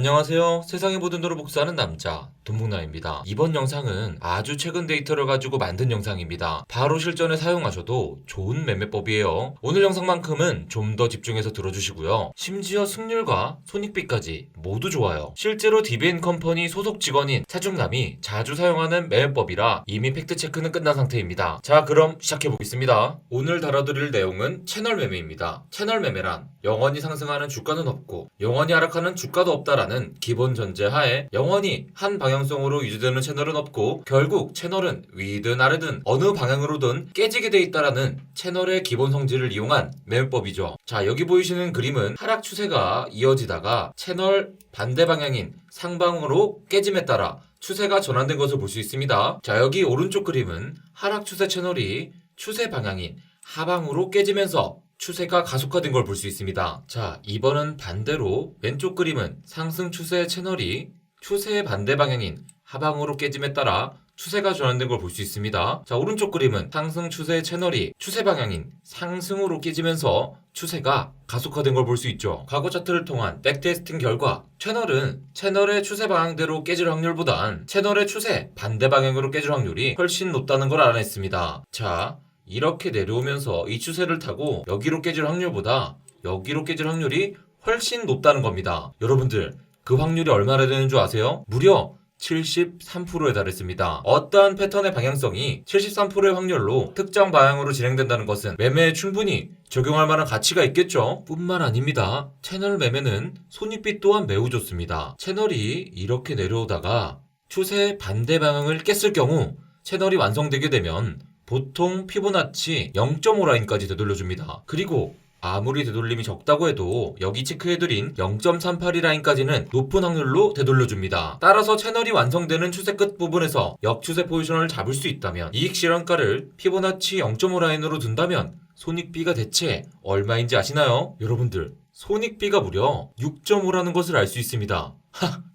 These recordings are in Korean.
안녕하세요. 세상의 모든 돈을 복사하는 남자 돈복남입니다. 이번 영상은 아주 최근 데이터를 가지고 만든 영상입니다. 바로 실전에 사용하셔도 좋은 매매법이에요. 오늘 영상만큼은 좀 더 집중해서 들어주시고요. 심지어 승률과 손익비까지 모두 좋아요. 실제로 DBN 컴퍼니 소속 직원인 차중남이 자주 사용하는 매매법이라 이미 팩트체크는 끝난 상태입니다. 자, 그럼 시작해보겠습니다. 오늘 다뤄드릴 내용은 채널 매매입니다. 채널 매매란 영원히 상승하는 주가는 없고 영원히 하락하는 주가도 없다라는 기본 전제 하에 영원히 한 방향성으로 유지되는 채널은 없고 결국 채널은 위든 아래든 어느 방향으로든 깨지게 돼 있다라는 채널의 기본 성질을 이용한 매매법이죠. 자, 여기 보이시는 그림은 하락 추세가 이어지다가 채널 반대 방향인 상방으로 깨짐에 따라 추세가 전환된 것을 볼 수 있습니다. 자, 여기 오른쪽 그림은 하락 추세 채널이 추세 방향인 하방으로 깨지면서 추세가 가속화된 걸 볼 수 있습니다. 자, 이번은 반대로 왼쪽 그림은 상승 추세 채널이 추세의 반대 방향인 하방으로 깨짐에 따라 추세가 전환된 걸 볼 수 있습니다. 자, 오른쪽 그림은 상승 추세 채널이 추세 방향인 상승으로 깨지면서 추세가 가속화된 걸 볼 수 있죠. 과거 차트를 통한 백테스팅 결과 채널의 추세 방향대로 깨질 확률보단 채널의 추세 반대 방향으로 깨질 확률이 훨씬 높다는 걸 알아냈습니다. 자, 이렇게 내려오면서 이 추세를 타고 여기로 깨질 확률보다 여기로 깨질 확률이 훨씬 높다는 겁니다. 여러분들, 그 확률이 얼마나 되는 줄 아세요? 무려 73%에 달했습니다. 어떠한 패턴의 방향성이 73%의 확률로 특정 방향으로 진행된다는 것은 매매에 충분히 적용할 만한 가치가 있겠죠? 뿐만 아닙니다. 채널 매매는 손익비 또한 매우 좋습니다. 채널이 이렇게 내려오다가 추세 반대 방향을 깼을 경우 채널이 완성되게 되면 보통 피보나치 0.5 라인까지 되돌려줍니다. 그리고 아무리 되돌림이 적다고 해도 여기 체크해드린 0.382 라인까지는 높은 확률로 되돌려줍니다. 따라서 채널이 완성되는 추세 끝 부분에서 역추세 포지션을 잡을 수 있다면 이익 실현가를 피보나치 0.5 라인으로 둔다면 손익비가 대체 얼마인지 아시나요? 여러분들, 손익비가 무려 6.5라는 것을 알 수 있습니다.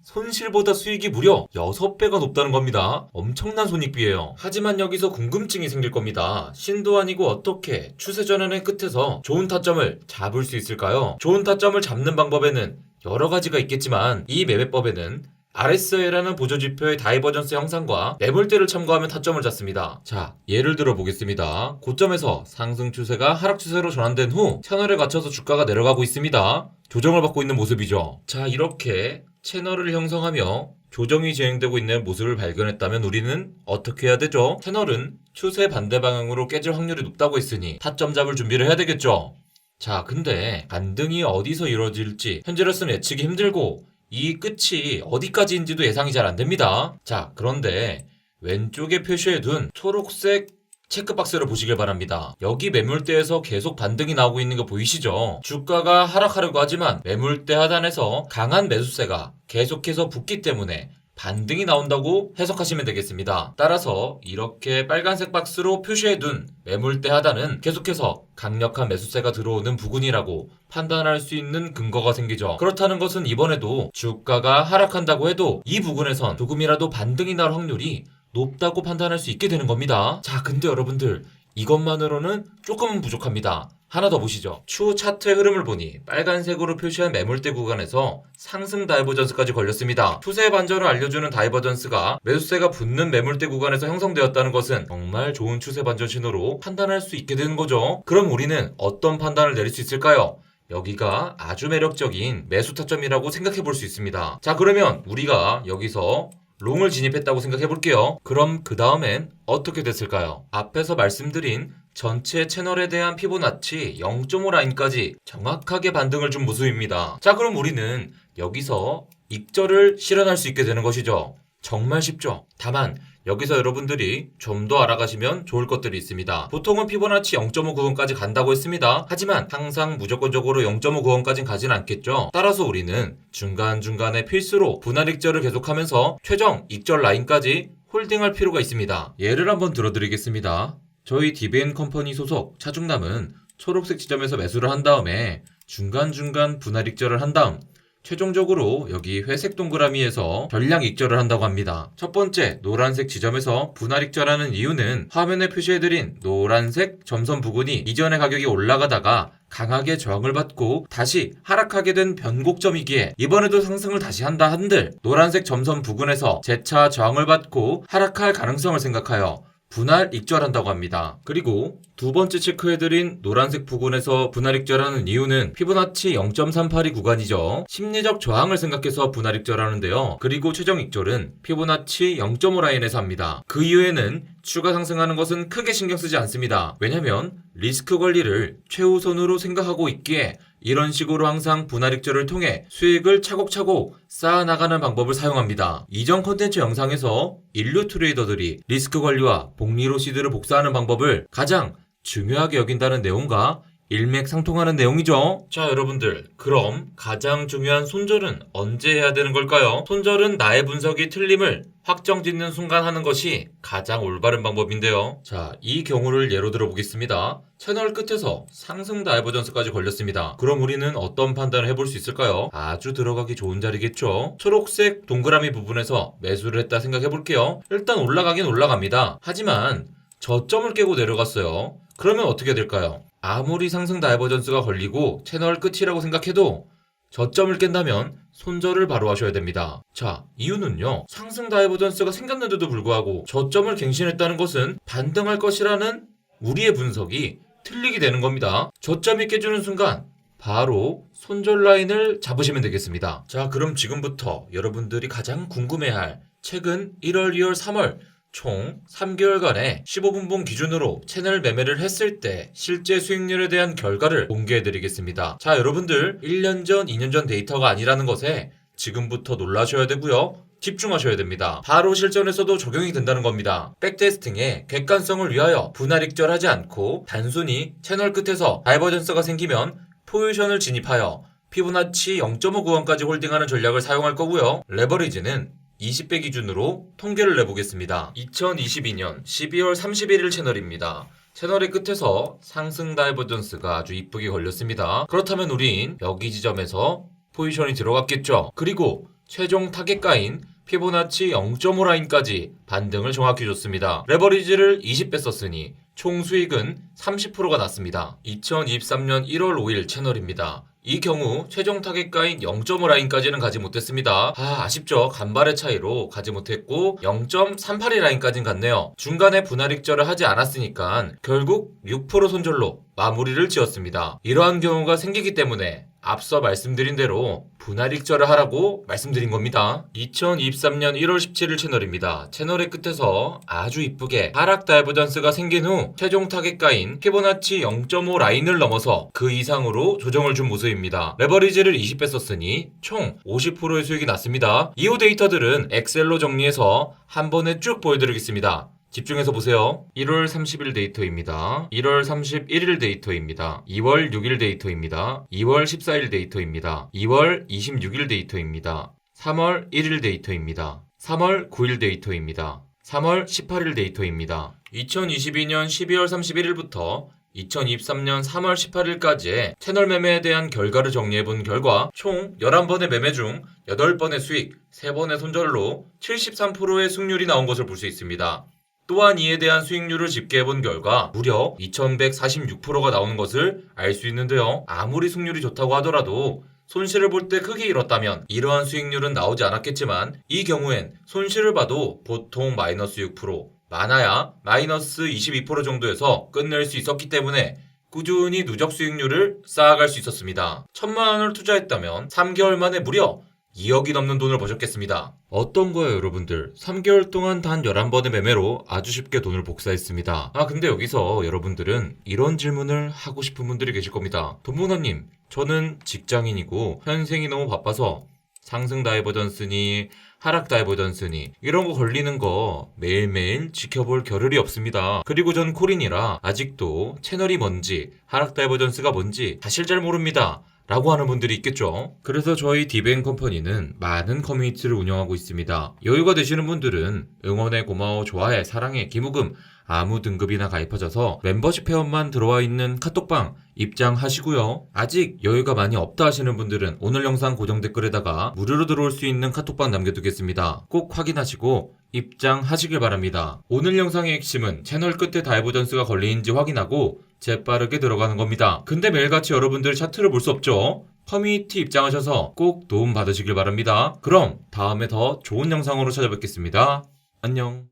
손실보다 수익이 무려 6배가 높다는 겁니다. 엄청난 손익비예요. 하지만 여기서 궁금증이 생길 겁니다. 신도 아니고 어떻게 추세 전환의 끝에서 좋은 타점을 잡을 수 있을까요? 좋은 타점을 잡는 방법에는 여러 가지가 있겠지만 이 매매법에는 RSI라는 보조지표의 다이버전스 형상과 매물대를 참고하면 타점을 잡습니다. 자, 예를 들어 보겠습니다. 고점에서 상승 추세가 하락 추세로 전환된 후 채널에 갇혀서 주가가 내려가고 있습니다. 조정을 받고 있는 모습이죠. 자, 이렇게 채널을 형성하며 조정이 진행되고 있는 모습을 발견했다면 우리는 어떻게 해야 되죠? 채널은 추세 반대 방향으로 깨질 확률이 높다고 했으니 타점 잡을 준비를 해야 되겠죠? 자, 근데 반등이 어디서 이루어질지 현재로서는 예측이 힘들고 이 끝이 어디까지인지도 예상이 잘 안됩니다. 자, 그런데 왼쪽에 표시해둔 초록색 체크박스를 보시길 바랍니다. 여기 매물대에서 계속 반등이 나오고 있는 거 보이시죠? 주가가 하락하려고 하지만 매물대 하단에서 강한 매수세가 계속해서 붙기 때문에 반등이 나온다고 해석하시면 되겠습니다. 따라서 이렇게 빨간색 박스로 표시해둔 매물대 하단은 계속해서 강력한 매수세가 들어오는 부근이라고 판단할 수 있는 근거가 생기죠. 그렇다는 것은 이번에도 주가가 하락한다고 해도 이 부근에선 조금이라도 반등이 날 확률이 높다고 판단할 수 있게 되는 겁니다. 자, 근데 여러분들, 이것만으로는 조금은 부족합니다. 하나 더 보시죠. 추후 차트의 흐름을 보니 빨간색으로 표시한 매물대 구간에서 상승 다이버전스까지 걸렸습니다. 추세 반전을 알려주는 다이버전스가 매수세가 붙는 매물대 구간에서 형성되었다는 것은 정말 좋은 추세 반전 신호로 판단할 수 있게 되는 거죠. 그럼 우리는 어떤 판단을 내릴 수 있을까요? 여기가 아주 매력적인 매수 타점이라고 생각해 볼 수 있습니다. 자, 그러면 우리가 여기서 롱을 진입했다고 생각해 볼게요. 그럼 그 다음엔 어떻게 됐을까요? 앞에서 말씀드린 전체 채널에 대한 피보나치 0.5 라인까지 정확하게 반등을 준 모습입니다. 자, 그럼 우리는 여기서 익절을 실현할 수 있게 되는 것이죠. 정말 쉽죠? 다만 여기서 여러분들이 좀 더 알아가시면 좋을 것들이 있습니다. 보통은 피보나치 0.5 구간까지 간다고 했습니다. 하지만 항상 무조건적으로 0.5 구간까지는 가진 않겠죠. 따라서 우리는 중간중간에 필수로 분할 익절을 계속하면서 최종 익절 라인까지 홀딩할 필요가 있습니다. 예를 한번 들어드리겠습니다. 저희 DBN 컴퍼니 소속 차중남은 초록색 지점에서 매수를 한 다음에 중간중간 분할 익절을 한 다음 최종적으로 여기 회색 동그라미에서 전량 익절을 한다고 합니다. 첫 번째 노란색 지점에서 분할 익절하는 이유는 화면에 표시해드린 노란색 점선 부근이 이전의 가격이 올라가다가 강하게 저항을 받고 다시 하락하게 된 변곡점이기에 이번에도 상승을 다시 한다 한들 노란색 점선 부근에서 재차 저항을 받고 하락할 가능성을 생각하여 분할 익절한다고 합니다. 그리고 두 번째 체크해드린 노란색 부근에서 분할 익절하는 이유는 피보나치 0.382 구간이죠. 심리적 저항을 생각해서 분할 익절하는데요. 그리고 최종 익절은 피보나치 0.5 라인에서 합니다. 그 이후에는 추가 상승하는 것은 크게 신경 쓰지 않습니다. 왜냐면 리스크 관리를 최우선으로 생각하고 있기에 이런 식으로 항상 분할 익절을 통해 수익을 차곡차곡 쌓아나가는 방법을 사용합니다. 이전 컨텐츠 영상에서 인류 트레이더들이 리스크 관리와 복리로 시드를 복사하는 방법을 가장 중요하게 여긴다는 내용과 일맥상통하는 내용이죠. 자, 여러분들, 그럼 가장 중요한 손절은 언제 해야 되는 걸까요? 손절은 나의 분석이 틀림을 확정짓는 순간 하는 것이 가장 올바른 방법인데요. 자, 이 경우를 예로 들어보겠습니다. 채널 끝에서 상승 다이버전스까지 걸렸습니다. 그럼 우리는 어떤 판단을 해볼 수 있을까요? 아주 들어가기 좋은 자리겠죠. 초록색 동그라미 부분에서 매수를 했다 생각해볼게요. 일단 올라가긴 올라갑니다. 하지만 저점을 깨고 내려갔어요. 그러면 어떻게 될까요? 아무리 상승 다이버전스가 걸리고 채널 끝이라고 생각해도 저점을 깬다면 손절을 바로 하셔야 됩니다. 자, 이유는요. 상승 다이버전스가 생겼는데도 불구하고 저점을 갱신했다는 것은 반등할 것이라는 우리의 분석이 틀리게 되는 겁니다. 저점이 깨주는 순간 바로 손절 라인을 잡으시면 되겠습니다. 자, 그럼 지금부터 여러분들이 가장 궁금해할 최근 1월, 2월, 3월 총 3개월간의 15분봉 기준으로 채널 매매를 했을 때 실제 수익률에 대한 결과를 공개해드리겠습니다. 자, 여러분들 1년 전, 2년 전 데이터가 아니라는 것에 지금부터 놀라셔야 되고요. 집중하셔야 됩니다. 바로 실전에서도 적용이 된다는 겁니다. 백테스팅의 객관성을 위하여 분할 익절하지 않고 단순히 채널 끝에서 다이버전스가 생기면 포지션을 진입하여 피보나치 0.5 구간까지 홀딩하는 전략을 사용할 거고요. 레버리지는 20배 기준으로 통계를 내보겠습니다. 2022년 12월 31일 채널입니다. 채널의 끝에서 상승 다이버전스가 아주 이쁘게 걸렸습니다. 그렇다면 우린 여기 지점에서 포지션이 들어갔겠죠. 그리고 최종 타겟가인 피보나치 0.5 라인까지 반등을 정확히 줬습니다. 레버리지를 20배 썼으니 총 수익은 30%가 났습니다. 2023년 1월 5일 채널입니다. 이 경우 최종 타겟가인 0.5 라인까지는 가지 못했습니다. 아쉽죠. 간발의 차이로 가지 못했고 0.382 라인까지는 갔네요. 중간에 분할 익절을 하지 않았으니까 결국 6% 손절로 마무리를 지었습니다. 이러한 경우가 생기기 때문에 앞서 말씀드린 대로 분할 익절을 하라고 말씀드린 겁니다. 2023년 1월 17일 채널입니다. 채널의 끝에서 아주 이쁘게 하락 다이버전스가 생긴 후 최종 타겟가인 피보나치 0.5 라인을 넘어서 그 이상으로 조정을 준 모습입니다. 레버리지를 20배 썼으니 총 50%의 수익이 났습니다. 이후 데이터들은 엑셀로 정리해서 한 번에 쭉 보여드리겠습니다. 집중해서 보세요. 1월 30일 데이터입니다. 1월 31일 데이터입니다. 2월 6일 데이터입니다. 2월 14일 데이터입니다. 2월 26일 데이터입니다. 3월 1일 데이터입니다. 3월 9일 데이터입니다. 3월 18일 데이터입니다. 2022년 12월 31일부터 2023년 3월 18일까지의 채널 매매에 대한 결과를 정리해본 결과 총 11번의 매매 중 8번의 수익, 3번의 손절로 73%의 승률이 나온 것을 볼 수 있습니다. 또한 이에 대한 수익률을 집계해본 결과 무려 2146%가 나오는 것을 알 수 있는데요. 아무리 승률이 좋다고 하더라도 손실을 볼 때 크게 잃었다면 이러한 수익률은 나오지 않았겠지만 이 경우엔 손실을 봐도 보통 마이너스 6%, 많아야 마이너스 22% 정도에서 끝낼 수 있었기 때문에 꾸준히 누적 수익률을 쌓아갈 수 있었습니다. 1,000만 원을 투자했다면 3개월 만에 무려 2억이 넘는 돈을 버셨겠습니다. 어떤 거예요, 여러분들? 3개월 동안 단 11번의 매매로 아주 쉽게 돈을 복사했습니다. 근데 여기서 여러분들은 이런 질문을 하고 싶은 분들이 계실 겁니다. 돈봉나님, 저는 직장인이고 현생이 너무 바빠서 상승 다이버전스니 하락 다이버전스니 이런 거 걸리는 거 매일매일 지켜볼 겨를이 없습니다. 그리고 전 코린이라 아직도 채널이 뭔지 하락 다이버전스가 뭔지 사실 잘 모릅니다. 라고 하는 분들이 있겠죠. 그래서 저희 디뱅컴퍼니는 많은 커뮤니티를 운영하고 있습니다. 여유가 되시는 분들은 응원해, 고마워, 좋아해, 사랑해, 기무금 아무 등급이나 가입하셔서 멤버십 회원만 들어와 있는 카톡방 입장하시고요. 아직 여유가 많이 없다 하시는 분들은 오늘 영상 고정 댓글에다가 무료로 들어올 수 있는 카톡방 남겨두겠습니다. 꼭 확인하시고 입장하시길 바랍니다. 오늘 영상의 핵심은 채널 끝에 다이브 전수가 걸리는지 확인하고 재빠르게 들어가는 겁니다. 근데 매일같이 여러분들 차트를 볼 수 없죠? 커뮤니티 입장하셔서 꼭 도움 받으시길 바랍니다. 그럼 다음에 더 좋은 영상으로 찾아뵙겠습니다. 안녕.